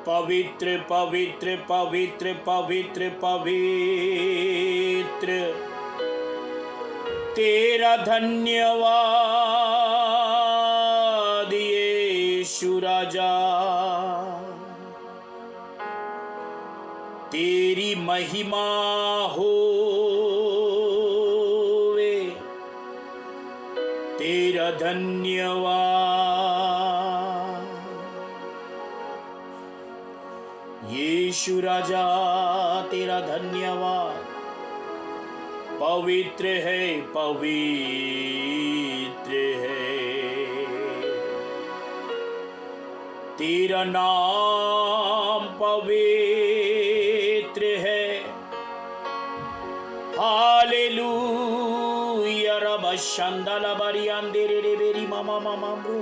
पवित्र पवित्र पवित्र पवित्र पवित्र तेरा धन्यवाद यीशु राजा। तेरी महिमा होवे, तेरा धन्यवाद यीशु राजा, तेरा धन्यवाद। पवित्र है, पवित्र है तेरा नाम, पवित्र है। हालेलुया रब शंदला बरियांदे रे बेरी मामा मामा ब्रू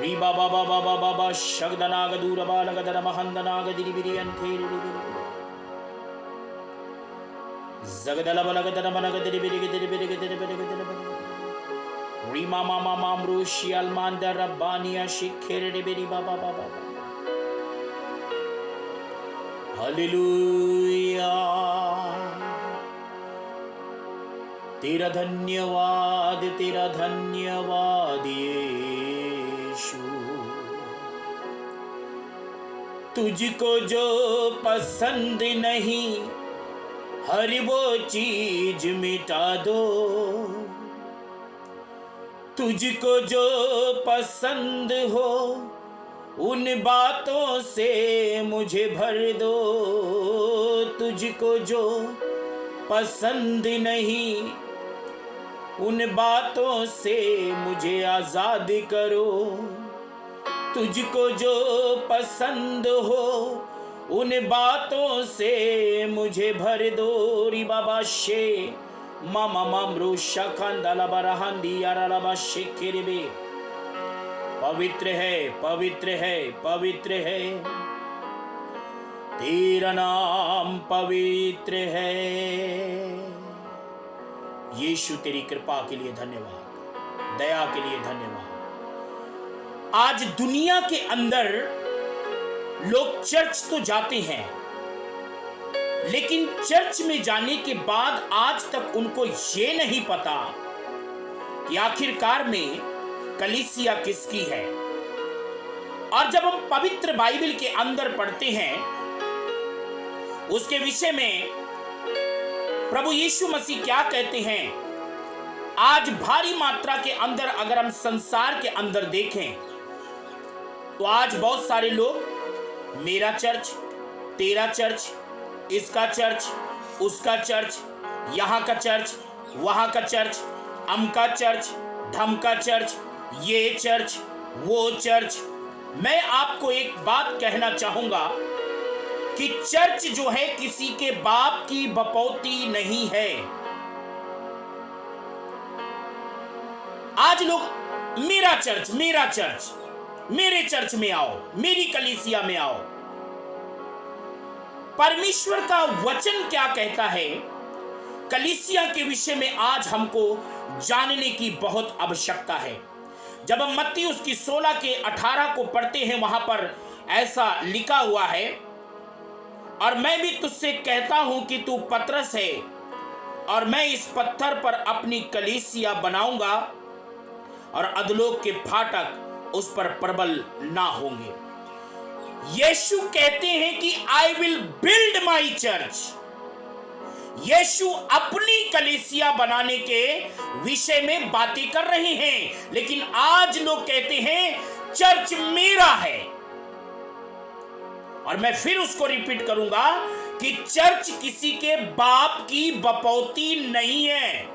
री बाबा बाबा बाबा शगदनाग दूर बालगदर महंदनाग दिरि बिरियंथे रे जगदला बलगदर मनग दिरि बिरि दिरि बिरि दिरि बिरि री मामा मामा ब्रू शियल मांदर रब्बानिया शिखेरे रे बेरी बाबा बाबा। हालेलुया तेरा धन्यवाद, तेरा धन्यवाद यीशु। तुझको जो पसंद नहीं हर वो चीज मिटा दो, तुझको जो पसंद हो उन बातों से मुझे भर दो, तुझको जो पसंद नहीं उन बातों से मुझे आजाद करो, तुझको जो पसंद हो उन बातों से मुझे भर दो। री बाबा शे मामा मामरू शखंदला बरहंदी यारला शेखेरे। पवित्र है, पवित्र है, पवित्र है तेरा नाम, पवित्र है यीशु। तेरी कृपा के लिए धन्यवाद, दया के लिए धन्यवाद। आज दुनिया के अंदर लोग चर्च तो जाते हैं, लेकिन चर्च में जाने के बाद आज तक उनको ये नहीं पता कि आखिरकार में कलीसिया किसकी है। और जब हम पवित्र बाइबल के अंदर पढ़ते हैं उसके विषय में प्रभु यीशु मसीह क्या कहते हैं, आज भारी मात्रा के अंदर अगर हम संसार के अंदर देखें तो आज बहुत सारे लोग मेरा चर्च, तेरा चर्च, इसका चर्च, उसका चर्च, यहाँ का चर्च, वहाँ का चर्च, अमका चर्च, धमका चर्च, ये चर्च, वो चर्च। मैं आपको एक बात कहना चाहूंगा कि चर्च जो है किसी के बाप की बपौती नहीं है। आज लोग मेरा चर्च, मेरा चर्च, मेरे चर्च में आओ, मेरी कलीसिया में आओ। परमेश्वर का वचन क्या कहता है कलीसिया के विषय में आज हमको जानने की बहुत आवश्यकता है। जब हम मत्ती उसकी 16 के 18 को पढ़ते हैं वहां पर ऐसा लिखा हुआ है, और मैं भी तुझसे कहता हूं कि तू पतरस है और मैं इस पत्थर पर अपनी कलीसिया बनाऊंगा और अधोलोक के फाटक उस पर प्रबल ना होंगे। यीशु कहते हैं कि I will build my church. Yeshu अपनी कलीसिया बनाने के विषय में बातें कर रहे हैं, लेकिन आज लोग कहते हैं चर्च मेरा है। और मैं फिर उसको रिपीट करूंगा कि चर्च किसी के बाप की बपौती नहीं है।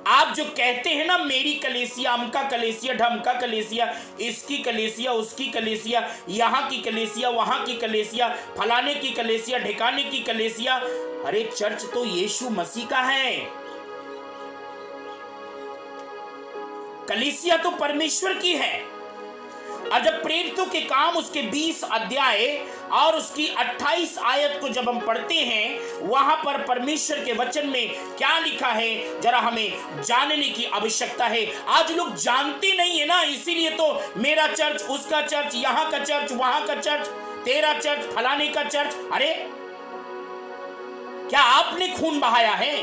आप जो कहते हैं ना मेरी कलीसिया, अमका कलीसिया, ढमका कलीसिया, इसकी कलीसिया, उसकी कलीसिया, यहाँ की कलीसिया, वहाँ की कलीसिया, फलाने की कलीसिया, ढिकाने की कलीसिया, अरे चर्च तो यीशु मसीह का है। कलीसिया तो परमेश्वर की है। और जब प्रेरितों के काम उसके 20 अध्याय और उसकी 28 आयत को जब हम पढ़ते हैं, वहां पर परमेश्वर के वचन में क्या लिखा है जरा हमें जानने की आवश्यकता है। आज लोग जानते नहीं है ना, इसीलिए तो मेरा चर्च, उसका चर्च, यहां का चर्च, वहां का चर्च, तेरा चर्च, फलाने का चर्च। अरे क्या आपने खून बहाया है?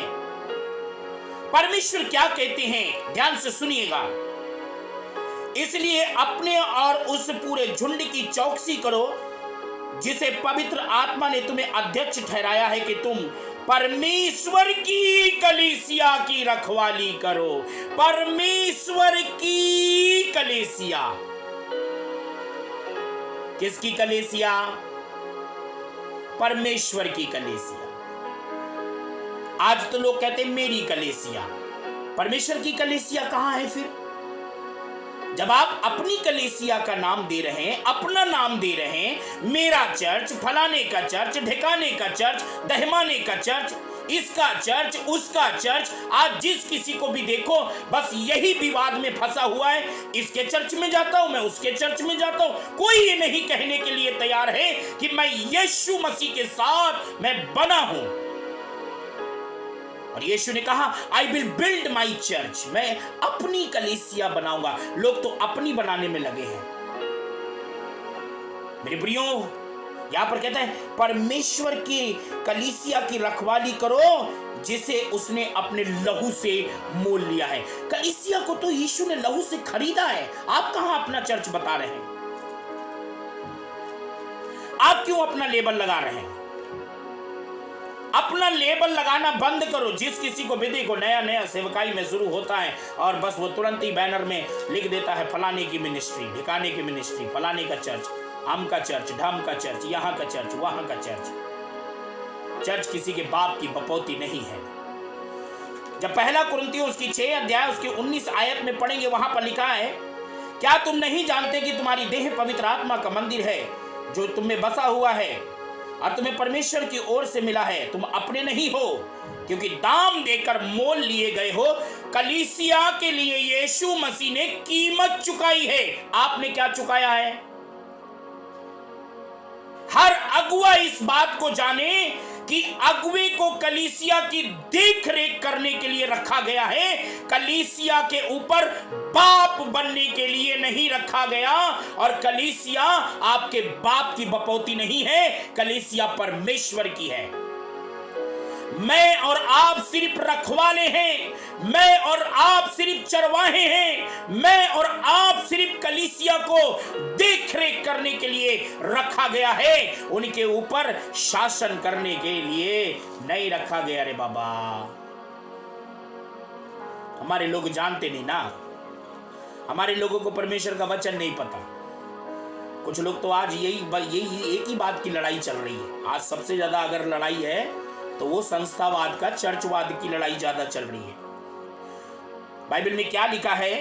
परमेश्वर क्या कहते हैं, ध्यान से सुनिएगा। इसलिए अपने और उस पूरे झुंड की चौकसी करो जिसे पवित्र आत्मा ने तुम्हें अध्यक्ष ठहराया है कि तुम परमेश्वर की कलीसिया की रखवाली करो। परमेश्वर की कलीसिया। किसकी कलीसिया? परमेश्वर की कलीसिया। आज तो लोग कहते हैं मेरी कलीसिया। परमेश्वर की कलीसिया कहां है फिर? जब आप अपनी कलीसिया का नाम दे रहे हैं, अपना नाम दे रहे हैं, मेरा चर्च, फलाने का चर्च, ढिकाने का चर्च, दहमाने का चर्च, इसका चर्च, उसका चर्च, आज जिस किसी को भी देखो बस यही विवाद में फंसा हुआ है। इसके चर्च में जाता हूं, मैं उसके चर्च में जाता हूं। कोई ये नहीं कहने के लिए तैयार है कि मैं यीशु मसीह के साथ मैं बना हूं। और यीशु ने कहा आई विल बिल्ड माई चर्च, मैं अपनी कलीसिया बनाऊंगा। लोग तो अपनी बनाने में लगे हैं। मेरे प्रियो, यहां पर कहता है परमेश्वर की कलीसिया की रखवाली करो जिसे उसने अपने लहू से मोल लिया है। कलीसिया को तो यीशु ने लहू से खरीदा है। आप कहां अपना चर्च बता रहे हैं? आप क्यों अपना लेबल लगा रहे हैं? अपना लेबल लगाना बंद करो। जिस किसी को भी देखो नया नया सेवकाई में शुरू होता है और बस वो तुरंत ही बैनर में लिख देता है फलाने की मिनिस्ट्री, ढिकाने की मिनिस्ट्री, फलाने का चर्च, हम का चर्च, ढम का चर्च, यहाँ का चर्च, वहां का चर्च। चर्च किसी के बाप की बपौती नहीं है। जब पहला कुरिन्थियों उसकी 6 अध्याय उसकी 19 आयत में पढ़ेंगे, वहां पर लिखा है क्या तुम नहीं जानते कि तुम्हारी देह पवित्र आत्मा का मंदिर है जो तुम में बसा हुआ है और तुम्हें परमेश्वर की ओर से मिला है। तुम अपने नहीं हो क्योंकि दाम देकर मोल लिए गए हो। कलीसिया के लिए यीशु मसीह ने कीमत चुकाई है। आपने क्या चुकाया है? हर अगुआ इस बात को जाने कि अगुवे को कलीसिया की देख रेख करने के लिए रखा गया है। कलीसिया के ऊपर बाप बनने के लिए नहीं रखा गया। और कलीसिया आपके बाप की बपौती नहीं है, कलीसिया परमेश्वर की है। मैं और आप सिर्फ रखवाले हैं, मैं और आप सिर्फ चरवाहे हैं, मैं और आप सिर्फ कलीसिया को देख रेख करने के लिए रखा गया है, उनके ऊपर शासन करने के लिए नहीं रखा गया। रे बाबा, हमारे लोग जानते नहीं ना, हमारे लोगों को परमेश्वर का वचन नहीं पता। कुछ लोग तो आज यही एक ही बात की लड़ाई चल रही है। आज सबसे ज्यादा अगर लड़ाई है तो वो संस्थावाद का, चर्चवाद की लड़ाई ज्यादा चल रही है। बाइबल में क्या लिखा है?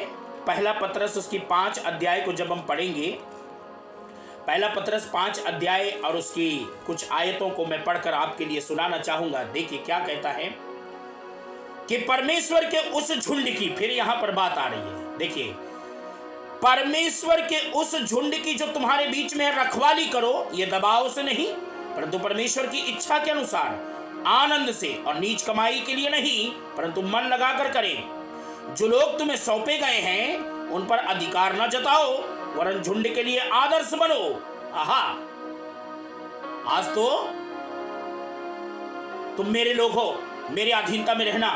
पहला पतरस उसकी 5 अध्याय को जब हम पढ़ेंगे, पहला पतरस 5 अध्याय और उसकी कुछ आयतों को मैं पढ़कर आपके लिए सुनाना चाहूंगा। देखिए क्या कहता है कि परमेश्वर के उस झुंड की, फिर यहां पर बात आ रही है। देखिए, परमेश्वर के उस झुंड की जो तुम्हारे बीच में रखवाली करो, ये दबाव से नहीं परंतु परमेश्वर की इच्छा के अनुसार, आनंद से और नीच कमाई के लिए नहीं परंतु मन लगाकर करें। जो लोग तुम्हें सौंपे गए हैं उन पर अधिकार न जताओ वरन झुंड के लिए आदर्श बनो। आहा, आज तो तुम मेरे लोग हो, मेरे अधीनता में रहना।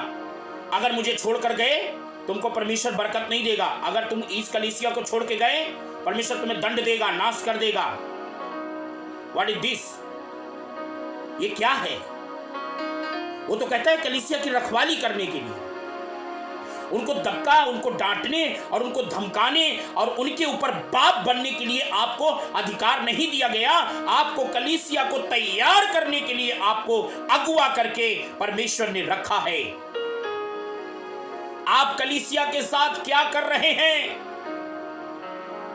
अगर मुझे छोड़कर गए तुमको परमेश्वर बरकत नहीं देगा। अगर तुम इस कलीसिया को छोड़ के गए परमेश्वर तुम्हें दंड देगा, नाश कर देगा। What is this? ये क्या है? वो तो कहता है कलीसिया की रखवाली करने के लिए, उनको धक्का, उनको डांटने और उनको धमकाने और उनके ऊपर बाप बनने के लिए आपको अधिकार नहीं दिया गया। आपको कलीसिया को तैयार करने के लिए आपको अगुवा करके परमेश्वर ने रखा है। आप कलीसिया के साथ क्या कर रहे हैं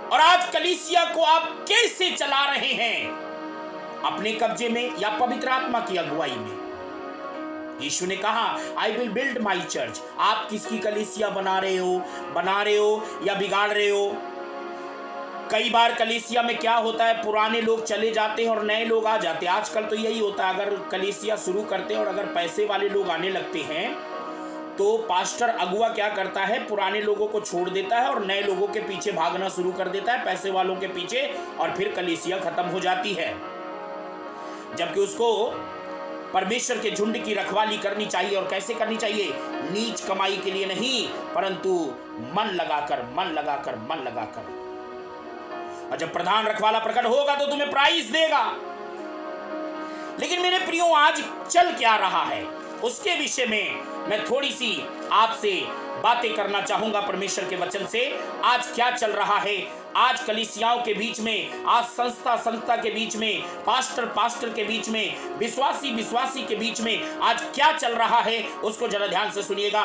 और आज कलीसिया को आप कैसे चला रहे हैं? अपने कब्जे में या पवित्र आत्मा की अगुवाई में? यीशु ने कहा आई विल बिल्ड माई चर्च। आप किसकी कलीसिया बना रहे हो या बिगाड़ रहे हो? कई बार कलीसिया में क्या होता है, पुराने लोग चले जाते हैं और नए लोग आ जाते हैं। आजकल तो यही होता है, अगर कलीसिया शुरू करते हैं और अगर पैसे वाले लोग आने लगते हैं तो पास्टर अगुआ क्या करता है, पुराने लोगों को छोड़ देता है और नए लोगों के पीछे भागना शुरू कर देता है, पैसे वालों के पीछे, और फिर कलीसिया खत्म हो जाती है। जबकि उसको परमेश्वर के झुंड की रखवाली करनी चाहिए। और कैसे करनी चाहिए? नीच कमाई के लिए नहीं, परंतु मन लगाकर, मन लगाकर, मन लगाकर। और जब प्रधान रखवाला प्रकट होगा तो तुम्हें प्राइज देगा। लेकिन मेरे प्रियो, आज चल क्या रहा है उसके विषय में मैं थोड़ी सी आपसे बातें करना चाहूंगा परमेश्वर के वचन से। आज क्या चल रहा है, आज कलीसियाओं के बीच में, आज संस्था के बीच में, पास्टर के बीच में, विश्वासी के बीच में आज क्या चल रहा है, उसको जरा ध्यान से सुनिएगा।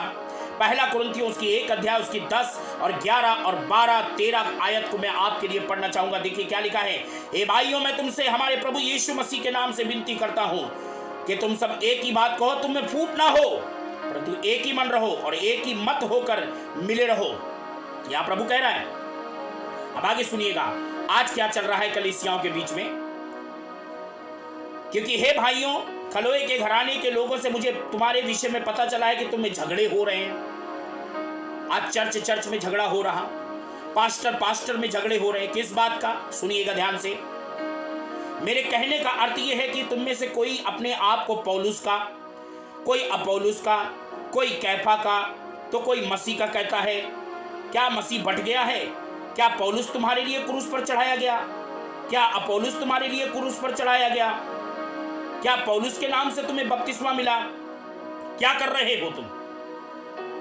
पहला कुरिन्थियों उसकी 1 अध्याय उसकी 10 और 11 और 12 13 आयत को मैं आपके लिए पढ़ना चाहूंगा। देखिए क्या लिखा है। हे भाइयों, मैं तुमसे हमारे प्रभु यीशु मसीह के नाम से विनती करता हूं कि तुम सब एक ही बात कहो, तुम में फूट ना हो, परंतु एक ही मन रहो और एक ही मत होकर मिले रहो। यहां प्रभु कह रहा है। अब आगे सुनिएगा आज क्या चल रहा है कलीसियाओं के बीच में। क्योंकि हे भाइयों, खलोए के घराने के लोगों से मुझे तुम्हारे विषय में पता चला है कि तुम्हें झगड़े हो रहे हैं। आज चर्च में झगड़ा हो रहा, पास्टर में झगड़े हो रहे हैं। किस बात का? सुनिएगा ध्यान से। मेरे कहने का अर्थ यह है कि तुम में से कोई अपने आप को पौलुस का, कोई अपौलुस का, कोई कैफा का, तो कोई मसीह का कहता है। क्या मसीह बट गया है? क्या पौलुस तुम्हारे लिए क्रूस पर चढ़ाया गया? क्या अपौलुस तुम्हारे लिए क्रूस पर चढ़ाया गया? क्या पौलुस के नाम से तुम्हें बपतिस्मा मिला? क्या कर रहे हो तुम?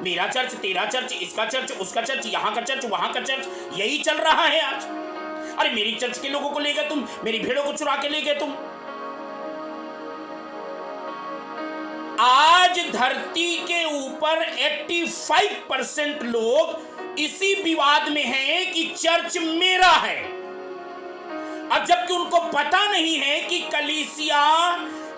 मेरा चर्च, तेरा चर्च, इसका चर्च, उसका चर्च, यहाँ का चर्च, वहां का चर्च, यही चल रहा है आज। अरे मेरी चर्च के लोगों को ले गए तुम, मेरी भेड़ों को चुरा के ले गए तुम। आज धरती के ऊपर 85% लोग इसी विवाद में हैं कि चर्च मेरा है। अब जबकि उनको पता नहीं है कि कलीसिया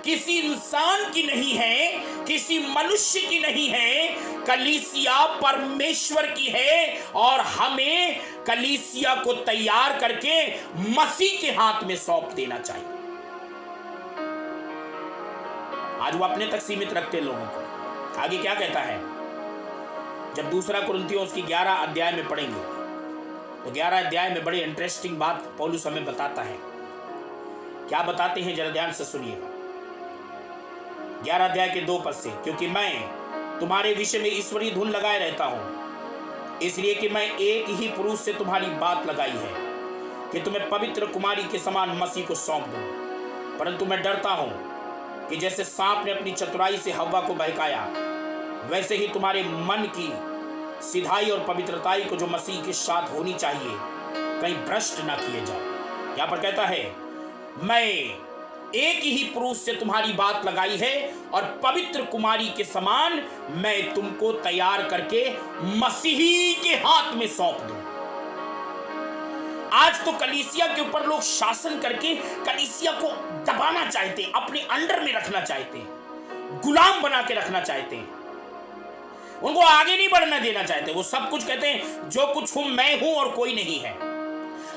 किसी इंसान की नहीं है, किसी मनुष्य की नहीं है, कलीसिया परमेश्वर की है। और हमें कलीसिया को तैयार करके मसीह के हाथ में सौंप देना चाहिए। आज वो अपने तक सीमित रखते लोगों को। आगे क्या कहता है? जब दूसरा कुरिन्थियों उसकी 11 अध्याय में पढ़ेंगे तो 11 अध्याय में बड़ी इंटरेस्टिंग बात पौलुस हमें बताता है। क्या बताते हैं जरा ध्यान से सुनिएगा। 11 अध्याय के 2 पद से, क्योंकि मैं तुम्हारे विषय में ईश्वरीय धुन लगाए रहता हूं, इसलिए कि मैं एक ही पुरुष से तुम्हारी बात लगाई है कि तुम्हें पवित्र कुमारी के समान मसीह को सौंप दूं। परंतु मैं डरता हूं कि जैसे सांप ने अपनी चतुराई से हव्वा को बहकाया, वैसे ही तुम्हारे मन की सिधाई और पवित्रताई को जो मसीह के साथ होनी चाहिए, कहीं भ्रष्ट ना किए जाओ। यहां पर कहता है, मैं एक ही पुरुष से तुम्हारी बात लगाई है और पवित्र कुमारी के समान मैं तुमको तैयार करके मसीही के हाथ में सौंप दूं। आज तो कलीसिया के ऊपर लोग शासन करके कलीसिया को दबाना चाहते हैं, अपने अंडर में रखना चाहते हैं, गुलाम बना के रखना चाहते हैं, उनको आगे नहीं बढ़ना देना चाहते। वो सब कुछ कहते हैं, जो कुछ हूं मैं हूं और कोई नहीं है।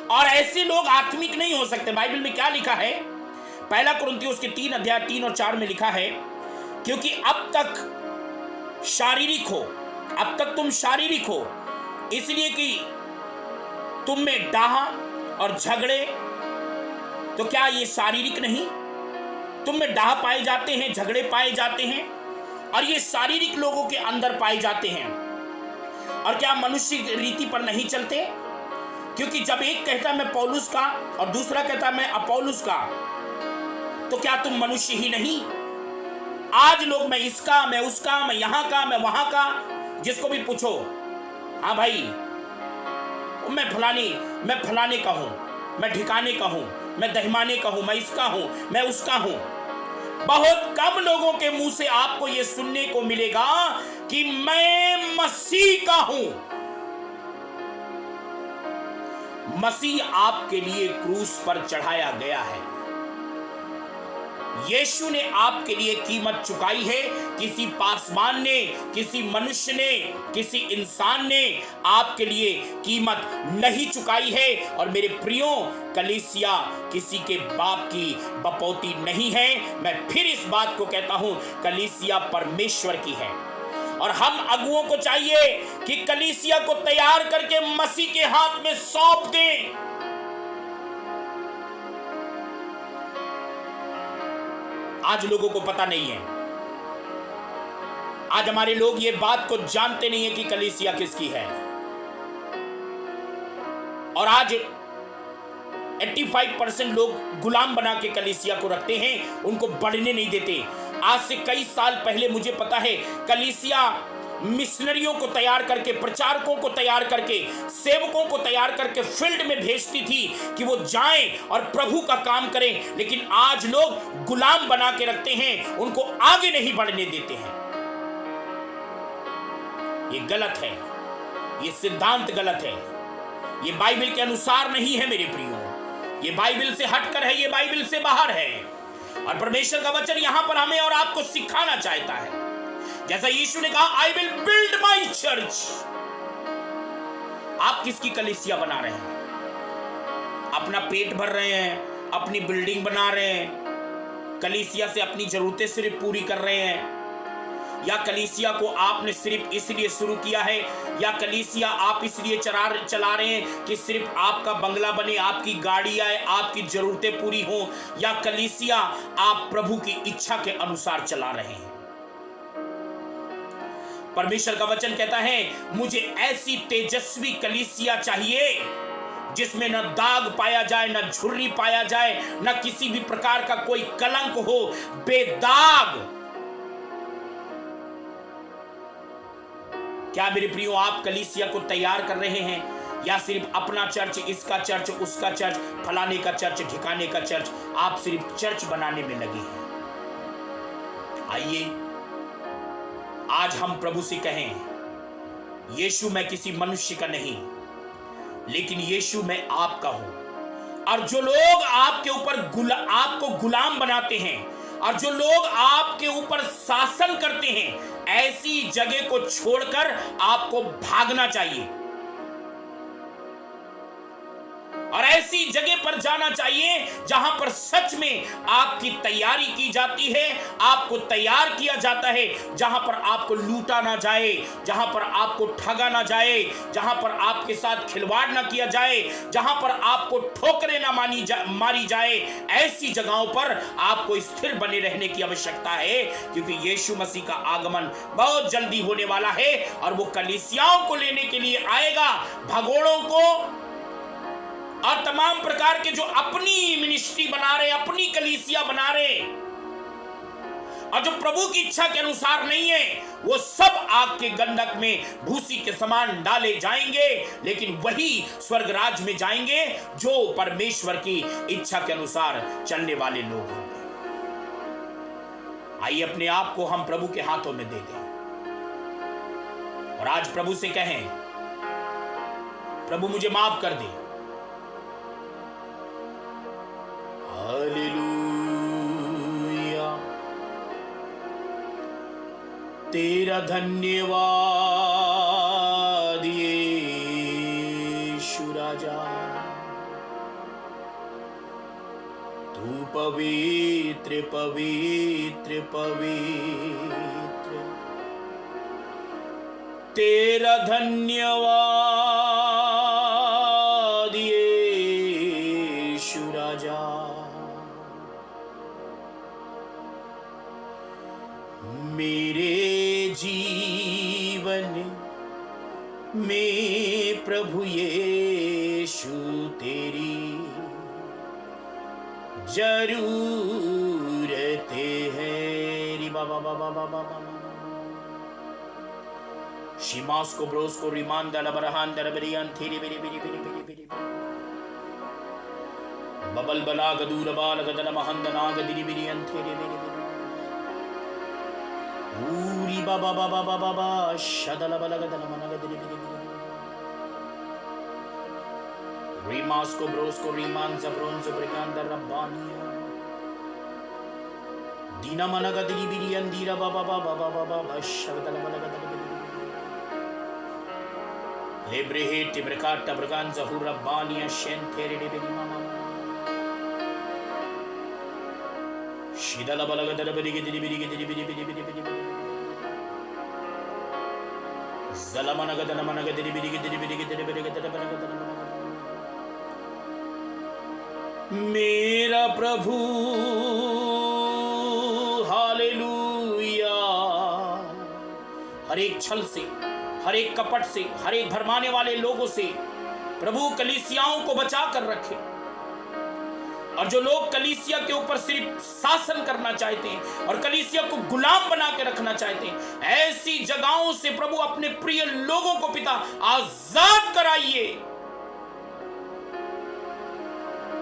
और ऐसे लोग आत्मिक नहीं हो सकते। बाइबल में क्या लिखा है? पहला कुरिन्थियों उसके 3 अध्याय 3 और 4 में लिखा है, क्योंकि अब तक तुम शारीरिक हो, इसलिए कि तुम में डाह और झगड़े, तो क्या ये शारीरिक नहीं? तुम में डाह पाए जाते हैं, झगड़े पाए जाते हैं, और ये शारीरिक लोगों के अंदर पाए जाते हैं। और क्या मनुष्य रीति पर नहीं चलते? क्योंकि जब एक कहता मैं पौलुस का और दूसरा कहता मैं अपौलुस का, तो क्या तुम मनुष्य ही नहीं? आज लोग मैं इसका, मैं उसका, मैं यहां का, मैं वहां का, जिसको भी पूछो, हाँ भाई मैं फलाने का हूं, मैं ठिकाने का हूं, मैं दहिमाने का हूं, मैं इसका हूं, मैं उसका हूं। बहुत कम लोगों के मुंह से आपको यह सुनने को मिलेगा कि मैं मसीह का हूं। मसीह आपके लिए क्रूस पर चढ़ाया गया है। यीशु ने आपके लिए कीमत चुकाई है। किसी पासवान ने, किसी मनुष्य ने, किसी इंसान ने आपके लिए कीमत नहीं चुकाई है। और मेरे प्रियो, कलीसिया किसी के बाप की बपौती नहीं है। मैं फिर इस बात को कहता हूं, कलीसिया परमेश्वर की है। और हम अगुओं को चाहिए कि कलीसिया को तैयार करके मसीह के हाथ में सौंप दें। आज लोगों को पता नहीं है, आज हमारे लोग ये बात को जानते नहीं है कि कलीसिया किसकी है। और आज 85% लोग गुलाम बना के कलीसिया को रखते हैं, उनको बढ़ने नहीं देते। आज से कई साल पहले मुझे पता है, कलीसिया मिशनरियों को तैयार करके, प्रचारकों को तैयार करके, सेवकों को तैयार करके फील्ड में भेजती थी कि वो जाएं और प्रभु का काम करें। लेकिन आज लोग गुलाम बना के रखते हैं, उनको आगे नहीं बढ़ने देते हैं। ये गलत है, ये सिद्धांत गलत है, ये बाइबल के अनुसार नहीं है मेरे प्रियो। ये बाइबल से हटकर है, ये बाइबल से बाहर है। और परमेश्वर का वचन यहां पर हमें और आपको सिखाना चाहता है। जैसा यीशु ने कहा, आई विल बिल्ड माई चर्च। आप किसकी कलीसिया बना रहे हैं? अपना पेट भर रहे हैं, अपनी बिल्डिंग बना रहे हैं, कलीसिया से अपनी जरूरतें सिर्फ पूरी कर रहे हैं? या कलीसिया को आपने सिर्फ इसलिए शुरू किया है, या कलीसिया आप इसलिए चला रहे हैं कि सिर्फ आपका बंगला बने, आपकी गाड़ी आए, आपकी जरूरतें पूरी हो? या कलीसिया आप प्रभु की इच्छा के अनुसार चला रहे हैं? परमेश्वर का वचन कहता है, मुझे ऐसी तेजस्वी कलीसिया चाहिए जिसमें न दाग पाया जाए, न झुर्री पाया जाए, न किसी भी प्रकार का कोई कलंक हो, बेदाग। क्या मेरे प्रियो, आप कलीसिया को तैयार कर रहे हैं, या सिर्फ अपना चर्च, इसका चर्च, उसका चर्च, फलाने का चर्च, ठिकाने का चर्च, आप सिर्फ चर्च बनाने में लगे हैं? आइए आज हम प्रभु से कहें, यीशु मैं किसी मनुष्य का नहीं, लेकिन यीशु मैं आपका हूं। और जो लोग आपके ऊपर आपको गुलाम बनाते हैं, और जो लोग आपके ऊपर शासन करते हैं, ऐसी जगह को छोड़कर आपको भागना चाहिए और ऐसी जगह पर जाना चाहिए जहां पर सच में आपकी तैयारी की जाती है, आपको तैयार किया जाता है, जहां पर आपको लूटा ना जाए, जहां पर आपको ठगा ना जाए, जहां पर आपके साथ खिलवाड़ ना किया जाए, जहां पर आपको ठोकरें ना मारी जाए। ऐसी जगहों पर आपको स्थिर बने रहने की आवश्यकता है, क्योंकि यीशु मसीह का आगमन बहुत जल्दी होने वाला है और वो कलीसियाओं को लेने के लिए आएगा। भगोड़ों को और तमाम प्रकार के जो अपनी मिनिस्ट्री बना रहे, अपनी कलीसिया बना रहे, और जो प्रभु की इच्छा के अनुसार नहीं है, वो सब आग के गंधक में भूसी के समान डाले जाएंगे। लेकिन वही स्वर्ग राज में जाएंगे जो परमेश्वर की इच्छा के अनुसार चलने वाले लोग होंगे। आइए अपने आप को हम प्रभु के हाथों में दे दें और आज प्रभु से कहें, प्रभु मुझे माफ कर दे। हालेलुया, तेरा धन्यवाद यीशु राजा, तू पवित्र पवित्र पवित्र, तेरा धन्यवाद यीशु राजा। मेरे जीवन में प्रभु यीशु तेरी जरूरतें हैं। री बाबा बाबा बाबा शिमास को ब्रोस को रिमान दल बरहान दल बरियान थेरी बेरी बेरी बेरी बेरी बेरी बबल बला गदूर बाल गदन महंदना गदिरी बेरियन थेरी बेरी बेरी ऊरी बाबा बाबा बाबा बाबा शदल बलगदल मनगदिरी बिरी बिरी रीमास को ब्रोस को रीमान जब्रोन जब्रिकान दर रब्बानिया दीना मनगा दिरी बिरी अंदीरा बाबा बाबा बाबा बाबा शगदला मनगा दिरी लेब्रेहे टिब्रका टब्रगान जहूर रब्बानिया शेन तेरे डे बिरी मामा शीदला बलगा दर बिरी गिरी बिरी गिरी बिरी बिरी बिरी बिरी ज़ला मनगा दर मनगा दिरी बिरी गिरी बिरी गिरी बिरी गिरी मनगा दर मेरा प्रभु हालेलुया। हर एक छल से, हर एक कपट से, हर एक भरमाने वाले लोगों से प्रभु कलीसियाओं को बचा कर रखे। और जो लोग कलीसिया के ऊपर सिर्फ शासन करना चाहते हैं और कलीसिया को गुलाम बना के रखना चाहते हैं, ऐसी जगहों से प्रभु अपने प्रिय लोगों को पिता आजाद कराइए।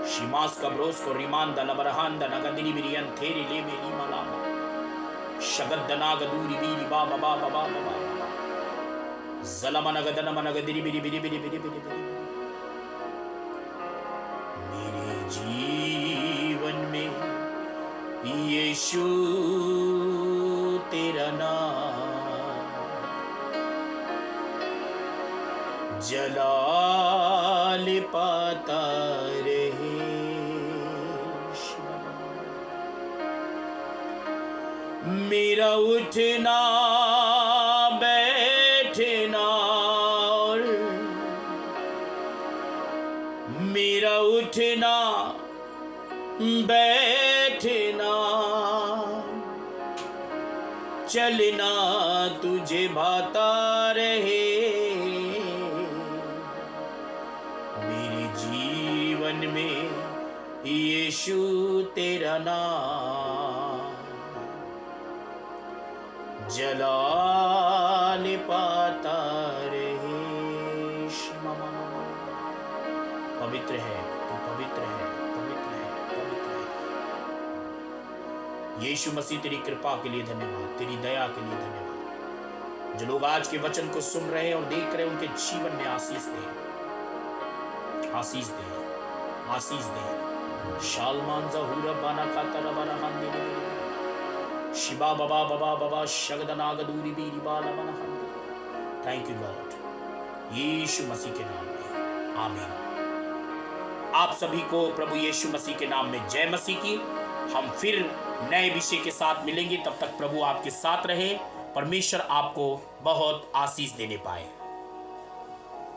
शिमास कब्रोस को रिमान द लबरहान द नगदिनी बिरियन थेरी ले बेली मलामा शगद द नागदूरी बीरी बाबा बाबा बाबा बाबा ज़लमा नगदन मनगदिनी बिरी बिरी बिरी बिरी बिरी बिरी। मेरे जीवन में यीशु तेरा नाम जलाल पाता रहे। मेरा उठना बैठना और मेरा उठना बैठना चलना तुझे भाता रहे। मेरे जीवन में यीशु तेरा नाम जलाल पाता रहे। पवित्र है तू, पवित्र है, पवित्र है, पवित्र है। यीशु मसीह तेरी कृपा के लिए धन्यवाद, तेरी दया के लिए धन्यवाद। जो लोग आज के वचन को सुन रहे हैं और देख रहे हैं, उनके जीवन में आशीष दे, आशीष दे, आशीष दे। शालमान ज़हूर बाना खाता रबाना हांदे शिबा बाबा बाबा बाबा शगदनागदूरी बीरी बाला बना हांदे। थैंक यू लॉर्ड, यीशु मसीह के नाम में आमीन। आप सभी को प्रभु यीशु मसीह के नाम में जय मसीह की। हम फिर नए विषय के साथ मिलेंगे, तब तक प्रभु आपके साथ रहे, परमेश्वर आपको बहुत आशीष देने पाए।